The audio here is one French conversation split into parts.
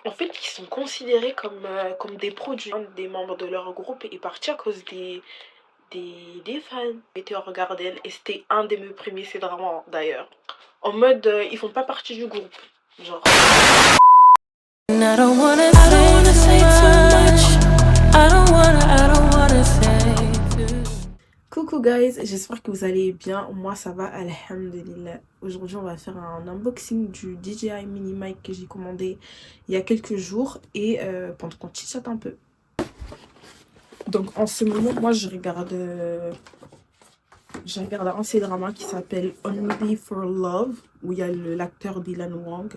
En fait, ils sont considérés comme des produits. Un des membres de leur groupe est parti à cause des fans. Meteor Garden, et c'était un de mes premiers C-dramas d'ailleurs. En mode, ils font pas partie du groupe. Genre. I don't wanna say too much. I don't wanna say too. Coucou guys, j'espère que vous allez bien. Moi ça va, alhamdulillah. Aujourd'hui on va faire un unboxing du DJI Mini Mic que j'ai commandé il y a quelques jours et pendant qu'on chit-chatte un peu. Donc en ce moment, moi je regarde un C-drama qui s'appelle Only for Love, où il y a l'acteur Dylan Wang.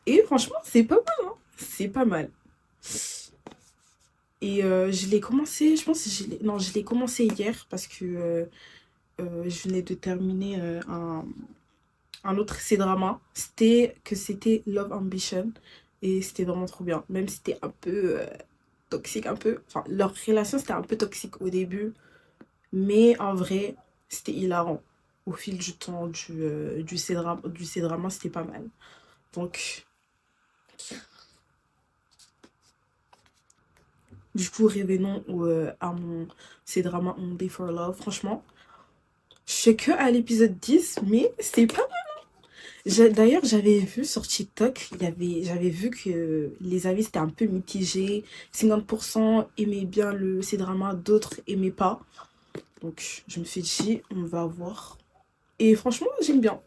Et franchement c'est pas mal, hein. C'est pas mal. Et je l'ai commencé, je pense que je l'ai commencé hier parce que je venais de terminer un autre C-drama. C'était Love Ambition et c'était vraiment trop bien. Même si c'était un peu toxique, un peu. Enfin, leur relation c'était un peu toxique au début, mais en vrai, c'était hilarant. Au fil du temps du C-drama, c'était pas mal. Donc, du coup, revenons à mon C-drama Only for Love. Franchement, je suis que à l'épisode 10, mais c'est pas mal. D'ailleurs, j'avais vu sur TikTok, j'avais vu que les avis étaient un peu mitigés. 50% aimaient bien le C-drama, d'autres aimaient pas. Donc, je me suis dit, on va voir. Et franchement, j'aime bien.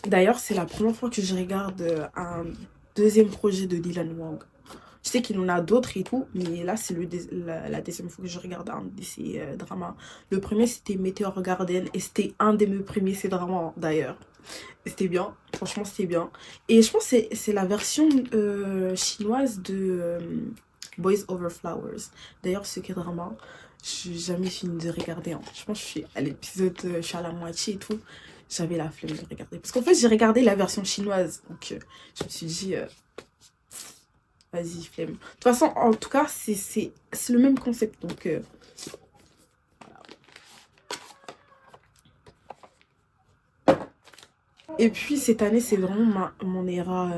D'ailleurs, c'est la première fois que je regarde un deuxième projet de Dylan Wang. Je sais qu'il en a d'autres et tout, mais là, c'est la deuxième fois que je regarde un de ces dramas. Le premier, c'était Meteor Garden, et c'était un de mes premiers ces dramas, d'ailleurs. C'était bien, franchement, c'était bien. Et je pense que c'est la version chinoise de Boys Over Flowers. D'ailleurs, ce K-drama, je n'ai jamais fini de regarder, hein. Je pense que je suis à l'épisode, je suis à la moitié et tout. J'avais la flemme de regarder. Parce qu'en fait, j'ai regardé la version chinoise. Donc, je me suis dit, vas-y, flemme. De toute façon, en tout cas, c'est le même concept. Donc, et puis cette année, c'est vraiment mon era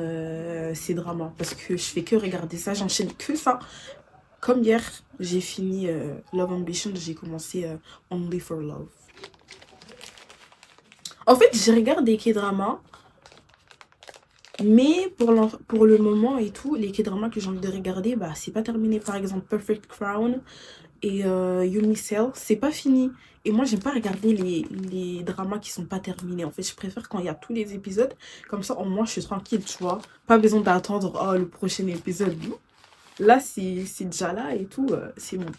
C-drama. Parce que je fais que regarder ça, j'enchaîne que ça. Comme hier, j'ai fini Love Ambition, j'ai commencé Only for Love. En fait, je regarde des K-dramas, mais pour le moment et tout, les K-dramas que j'ai envie de regarder, bah, c'est pas terminé. Par exemple, Perfect Crown et Unicell, c'est pas fini. Et moi, j'aime pas regarder les dramas qui sont pas terminés. En fait, je préfère quand il y a tous les épisodes. Comme ça, au moins, je suis tranquille, tu vois. Pas besoin d'attendre le prochain épisode. Là, c'est déjà là et tout, c'est bon.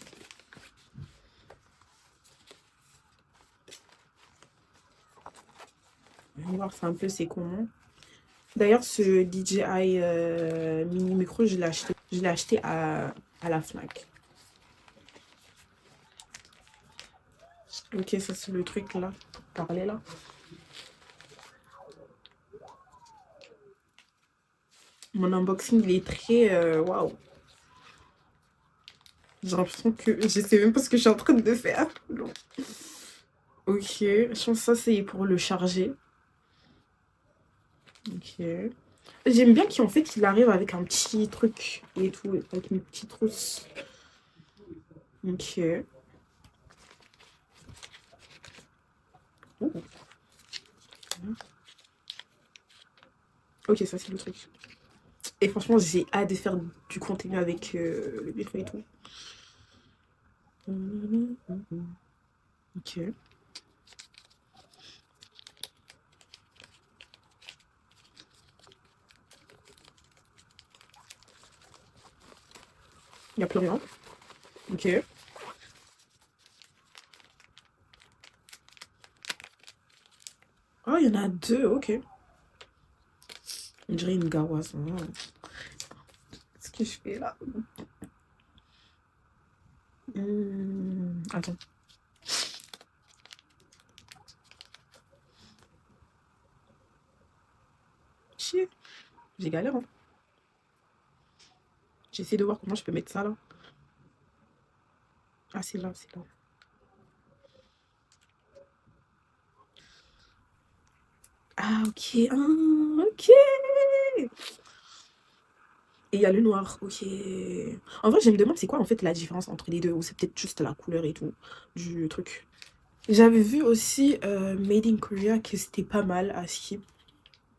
On va voir, c'est un peu c'est comment. D'ailleurs, ce DJI mini micro, je l'ai acheté à la Fnac. Ok, ça c'est le truc là, pour parler là. Mon unboxing, il est très... Waouh. J'ai l'impression que je sais même pas ce que je suis en train de faire. Non. Ok, je pense que ça c'est pour le charger. Ok. J'aime bien qu'en fait il arrive avec un petit truc et tout, avec une petite trousse. Ok. Ouh. Ok, ça c'est le truc. Et franchement, j'ai hâte de faire du contenu avec le micro et tout. Ok. Il n'y a plus rien. Ok. Oh, il y en a deux, ok. On dirait une garoise. Qu'est-ce que je fais là? Attends. Chier. J'ai galère, hein. J'essaie de voir comment je peux mettre ça là. Ah, c'est là, c'est là. Ah, ok. Ah, ok. Et il y a le noir, ok. En vrai, je me demande c'est quoi en fait la différence entre les deux, ou c'est peut-être juste la couleur et tout du truc. J'avais vu aussi Made in Korea que c'était pas mal à skip.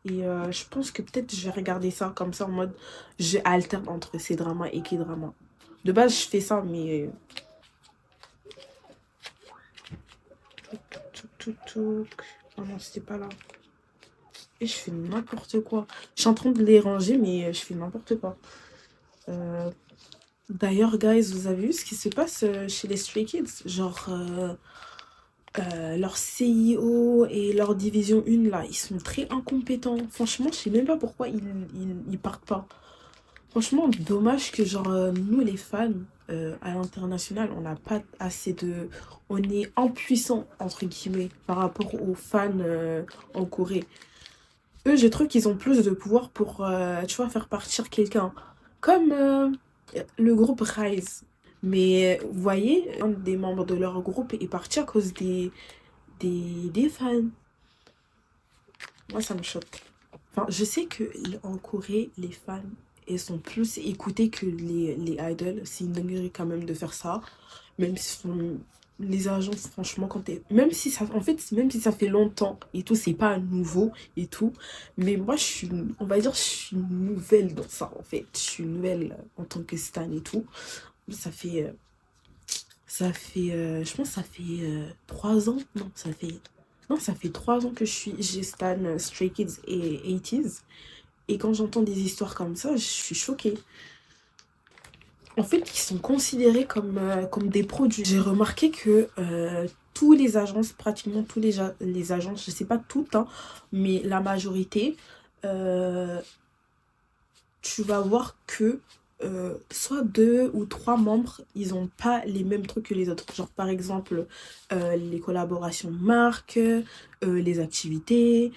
Et je pense que peut-être je vais regarder ça comme ça en mode je alterne entre ces dramas et K-dramas. De base, je fais ça, mais. Oh non, c'était pas là. Et je fais n'importe quoi. Je suis en train de les ranger, mais je fais n'importe quoi. D'ailleurs, guys, vous avez vu ce qui se passe chez les Stray Kids? Genre, leur CIO et leur division 1, là, ils sont très incompétents. Franchement, je sais même pas pourquoi ils partent pas. Franchement, dommage que, genre, nous, les fans, à l'international, on n'a pas assez de... On est impuissants, entre guillemets, par rapport aux fans en Corée. Eux, je trouve qu'ils ont plus de pouvoir pour, tu vois, faire partir quelqu'un. Comme le groupe Rise. Mais vous voyez, un des membres de leur groupe est parti à cause des fans. Moi, ça me choque. Enfin, je sais que en Corée, les fans, elles sont plus écoutées que les idols. C'est une dinguerie quand même de faire ça. Même si les agences, franchement, quand t'es... Même si ça... En fait, même si ça fait longtemps et tout, c'est pas nouveau et tout. Mais moi, je suis... On va dire, je suis nouvelle dans ça, en fait. Je suis nouvelle en tant que stan et tout. Ça fait... je pense que ça fait 3 ans. Non, ça fait... Non, ça fait 3 ans que j'ai stan Stray Kids et 80s. Et quand j'entends des histoires comme ça, je suis choquée. En fait, ils sont considérés comme des produits. J'ai remarqué que tous les agences, pratiquement tous les agences, je sais pas toutes, hein, mais la majorité, euh, tu vas voir que soit 2 ou 3 membres, ils ont pas les mêmes trucs que les autres. Genre par exemple, les collaborations marques, les activités,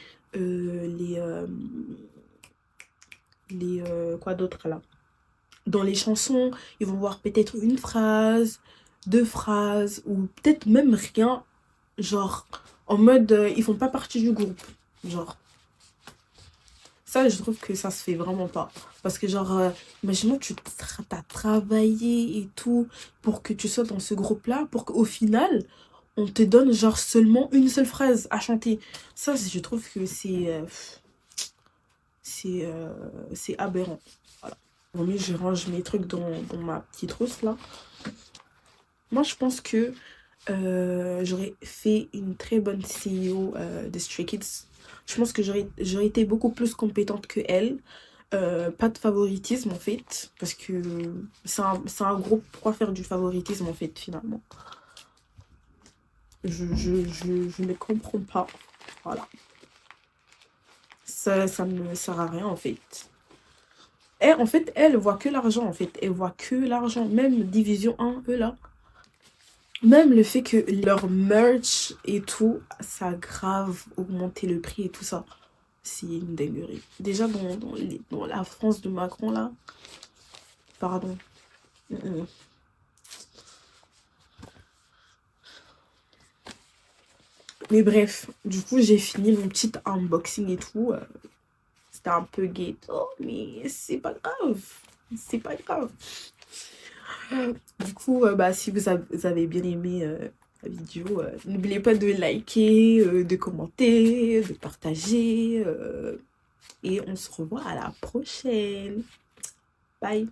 quoi d'autre là? Dans les chansons, ils vont voir peut-être une phrase, 2 phrases, ou peut-être même rien. Genre, en mode, ils font pas partie du groupe. Genre, ça, je trouve que ça se fait vraiment pas. Parce que, genre, imaginons que t'as travaillé et tout pour que tu sois dans ce groupe-là, pour qu'au final, on te donne, genre, seulement une seule phrase à chanter. Ça, je trouve que c'est aberrant. Voilà. Vaut mieux, je range mes trucs dans ma petite trousse, là. Moi, je pense que j'aurais fait une très bonne CEO des Stray Kids. Je pense que j'aurais été beaucoup plus compétente que elle. Pas de favoritisme en fait, parce que c'est un groupe. Pourquoi faire du favoritisme en fait finalement? Je ne comprends pas. Voilà. Ça ne me sert à rien en fait. Et en fait, elle voit que l'argent en fait. Elle voit que l'argent. Même Division 1, eux là. Même le fait que leur merch et tout, ça a grave augmenté le prix et tout ça. C'est une dinguerie. Déjà dans la France de Macron là. Pardon. Mm. Mais bref, du coup j'ai fini mon petit unboxing et tout. C'était un peu ghetto, mais c'est pas grave. C'est pas grave. Du coup, bah, si vous avez bien aimé la vidéo, n'oubliez pas de liker, de commenter, de partager. Et on se revoit à la prochaine. Bye.